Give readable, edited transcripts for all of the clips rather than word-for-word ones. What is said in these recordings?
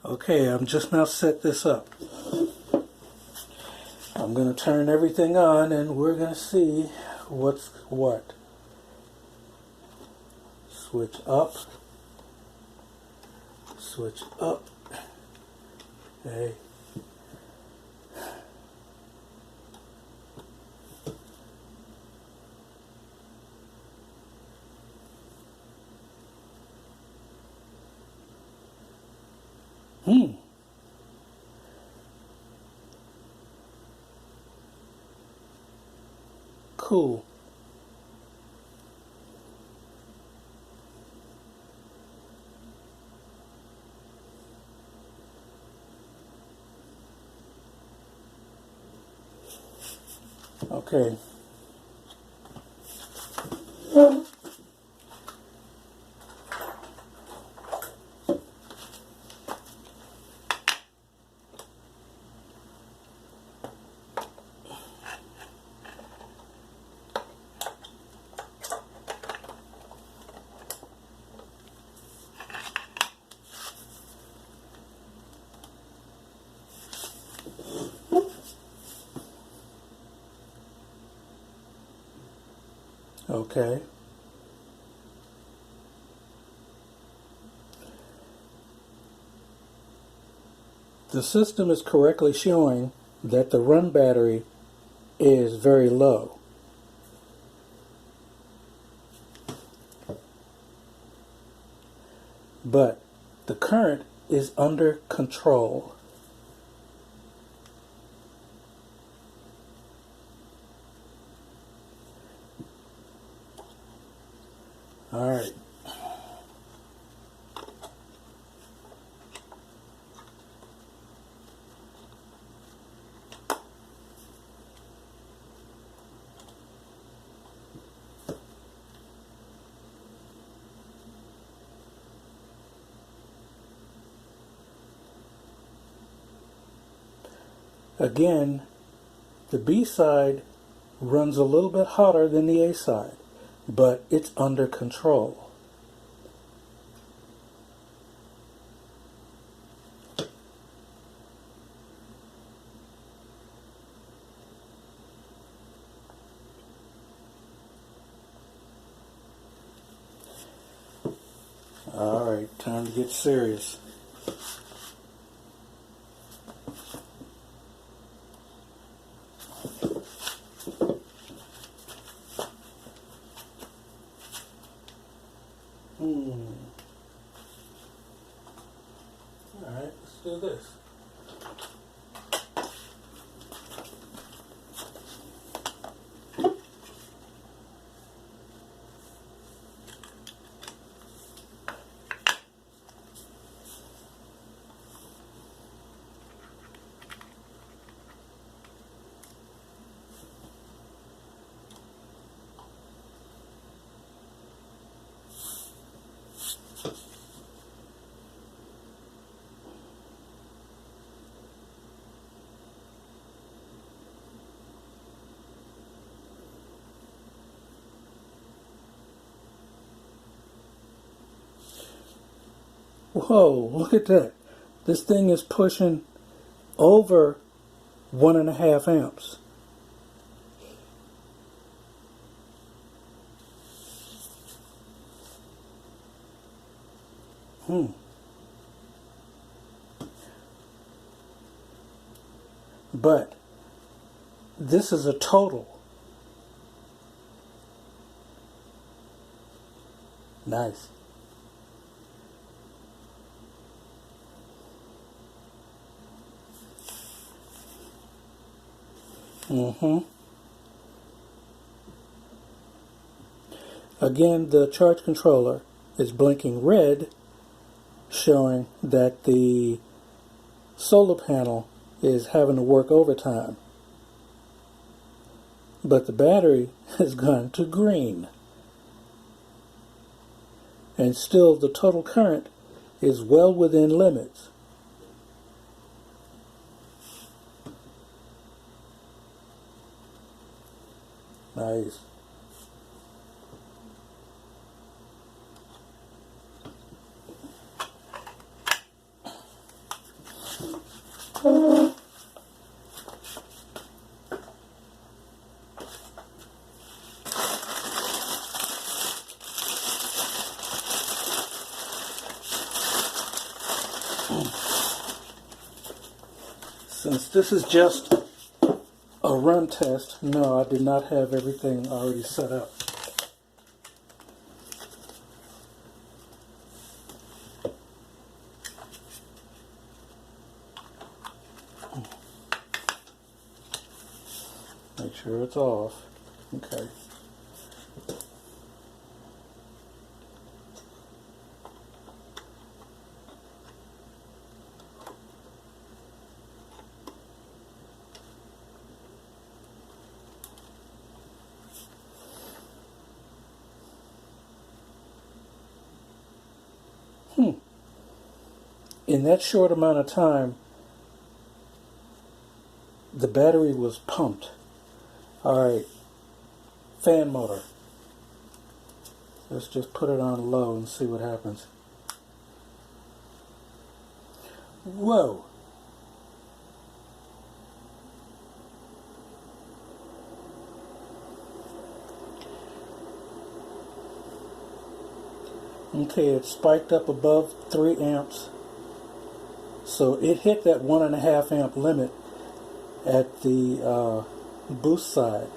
Okay, I'm just now set this up. I'm going to turn everything on and we're going to see what's what. Switch up. Switch up. Okay. Cool. Okay. Okay. The system is correctly showing that the run battery is very low. But the current is under control. All right. Again, the B side runs a little bit hotter than the A side, but it's under control. All right, time to get serious. All right, let's do this. Whoa, look at that. This thing is pushing over 1.5 amps. But this is a total. Nice. Again, the charge controller is blinking red, showing that the solar panel is having to work overtime. But the battery has gone to green. And still the total current is well within limits. Nice. Since this is just a run test, no, I did not have everything already set up. Make sure it's off. Okay. In that short amount of time, the battery was pumped. Alright, fan motor. Let's just put it on low and see what happens. Whoa! Okay, it spiked up above 3 amps. So it hit that 1.5 amp limit at the boost side.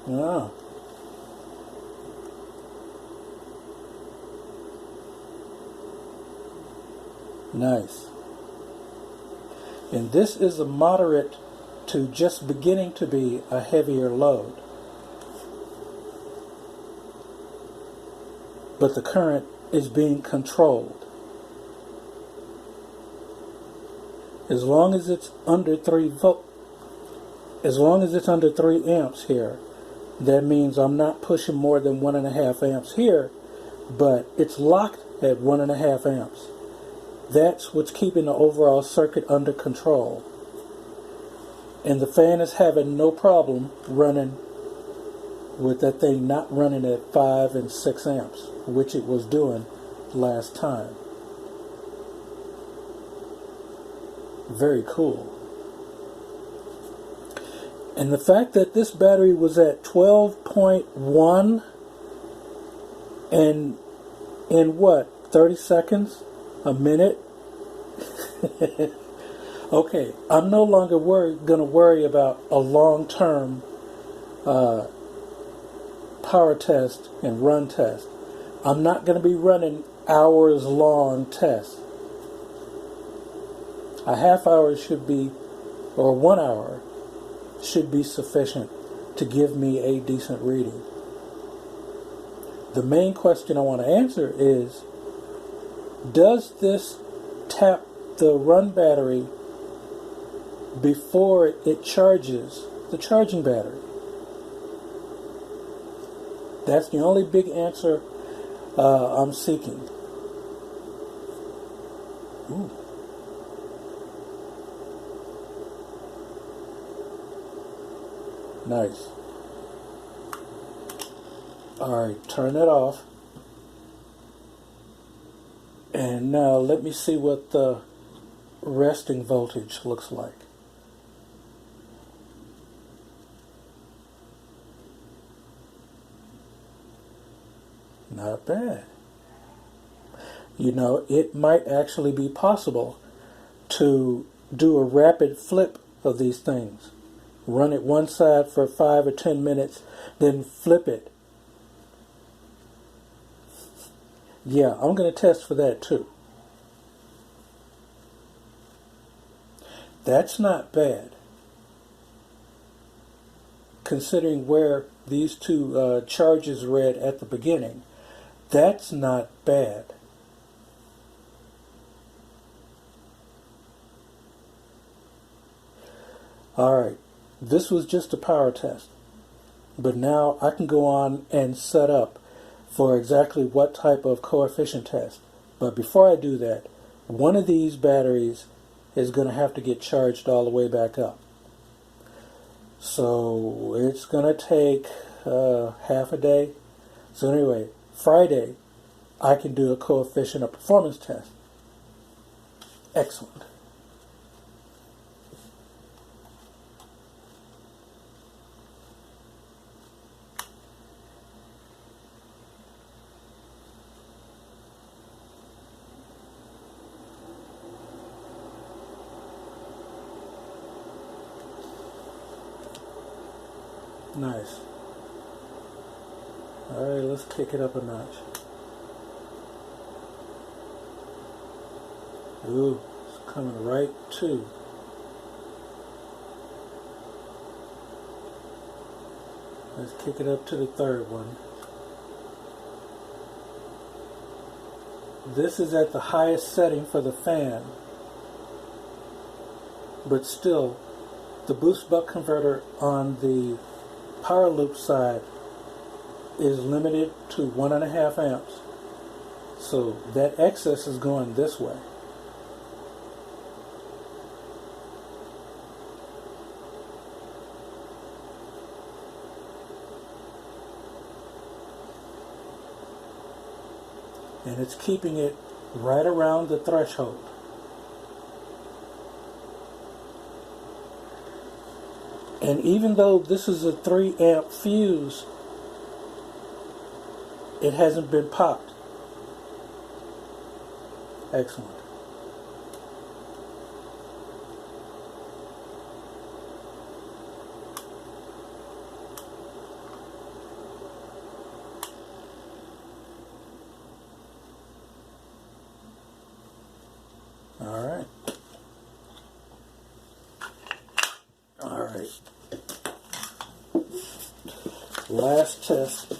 Ah. Nice. And this is a moderate to just beginning to be a heavier load. But the current is being controlled. As long as it's under 3 amps here, that means I'm not pushing more than 1.5 amps here, but it's locked at 1.5 amps. That's what's keeping the overall circuit under control. And the fan is having no problem running with that thing not running at 5 and 6 amps, which it was doing last time. Very cool. And the fact that this battery was at 12.1 and in what, 30 seconds? A minute? Okay, I'm no longer going to worry about a long-term power test and run test. I'm not going to be running hours-long tests. A half hour should be, or 1 hour, should be sufficient to give me a decent reading. The main question I want to answer is, does this tap the run battery before it charges the charging battery? That's the only big answer I'm seeking. Ooh. Nice. Alright, turn it off. And now let me see what the resting voltage looks like. Not bad. You know, it might actually be possible to do a rapid flip of these things. Run it one side for 5 or 10 minutes, then flip it. Yeah, I'm going to test for that too. That's not bad, considering where these two charges read at the beginning. That's not bad. Alright, this was just a power test, but now I can go on and set up for exactly what type of coefficient test. But before I do that, one of these batteries is going to have to get charged all the way back up. So it's going to take half a day. So anyway, Friday I can do a coefficient of performance test. Excellent. Nice. Alright, let's kick it up a notch. Ooh, it's coming right to. Let's kick it up to the third one. This is at the highest setting for the fan, but still, the boost buck converter on the power loop side is limited to 1.5 amps. So that excess is going this way. And it's keeping it right around the threshold. And even though this is a 3 amp fuse, it hasn't been popped. Excellent. Alright. Alright. Last test.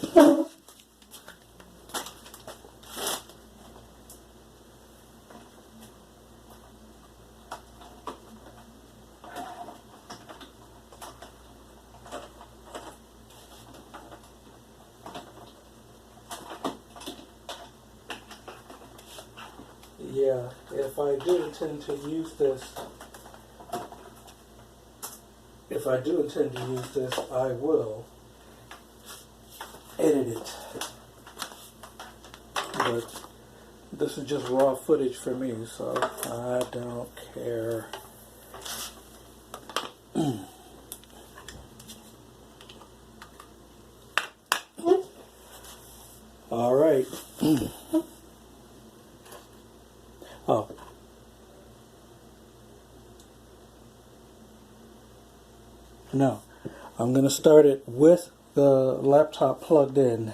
Yeah, if I do intend to use this, I will edit it. But this is just raw footage for me, so I don't care. All right. Oh. No. I'm going to start it with the laptop plugged in.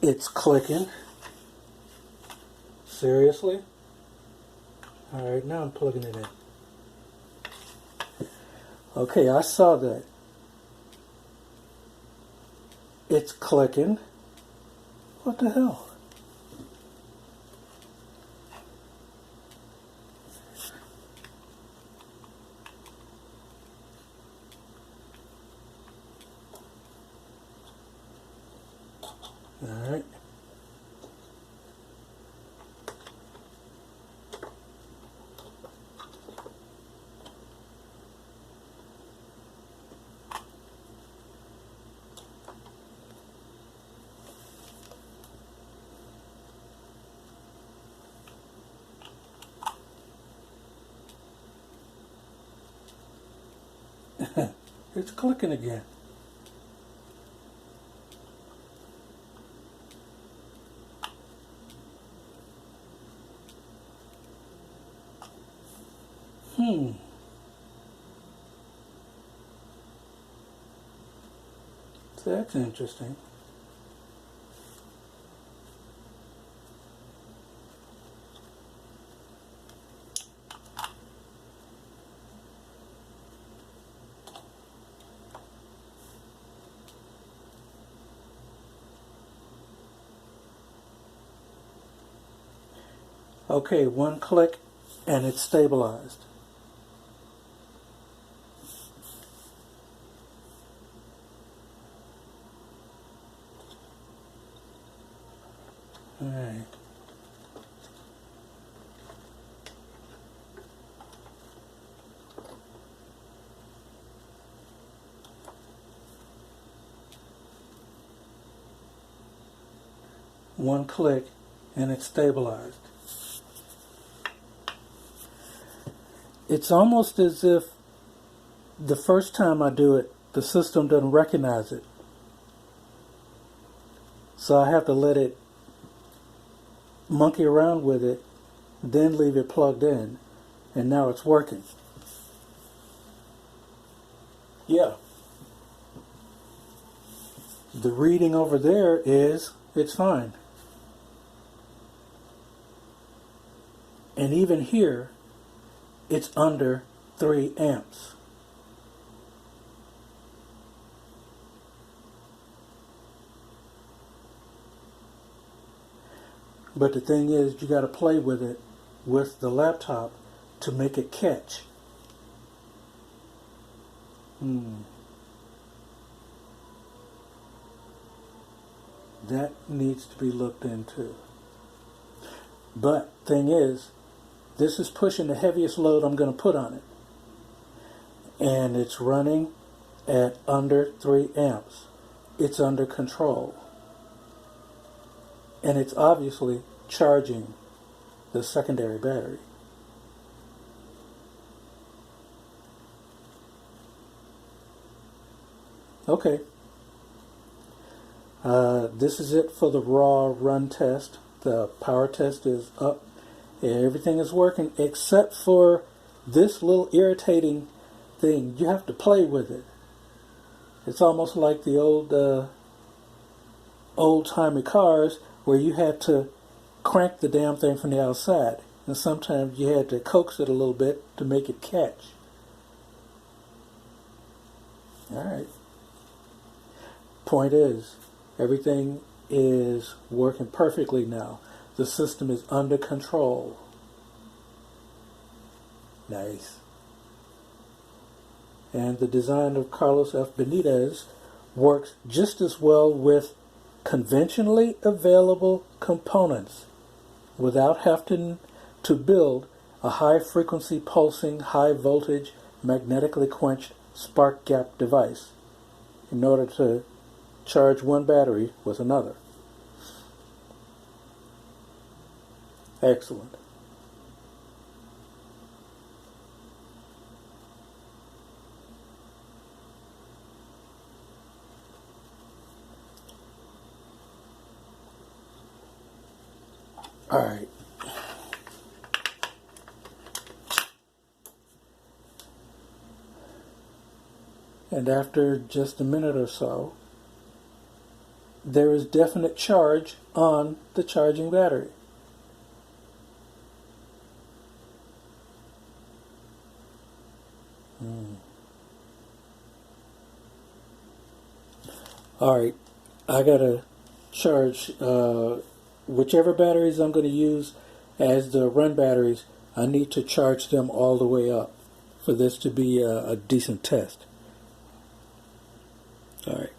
It's clicking. Seriously? Alright, now I'm plugging it in. Okay, I saw that. It's clicking. What the hell? Alright. It's clicking again. So that's interesting. Okay, one click and it's stabilized. Alright. One click and it's stabilized. It's almost as if the first time I do it, the system doesn't recognize it. So I have to let it monkey around with it, then leave it plugged in, and now it's working. Yeah. The reading over there is, it's fine. And even here, it's under 3 amps. But the thing is, you got to play with it with the laptop to make it catch. That needs to be looked into. But thing is, this is pushing the heaviest load I'm going to put on it. And it's running at under 3 amps. It's under control. And it's obviously charging the secondary battery. Okay. This is it for the raw run test. The power test is up. Everything is working except for this little irritating thing. You have to play with it. It's almost like the old-timey cars where you had to crank the damn thing from the outside. And sometimes you had to coax it a little bit to make it catch. Alright. Point is, everything is working perfectly now. The system is under control. Nice. And the design of Carlos F. Benitez works just as well with conventionally available components without having to build a high-frequency pulsing, high-voltage, magnetically quenched spark gap device in order to charge one battery with another. Excellent. All right. And after just a minute or so, there is definite charge on the charging battery. All right, I gotta charge whichever batteries I'm going to use as the run batteries. I need to charge them all the way up for this to be a decent test. All right.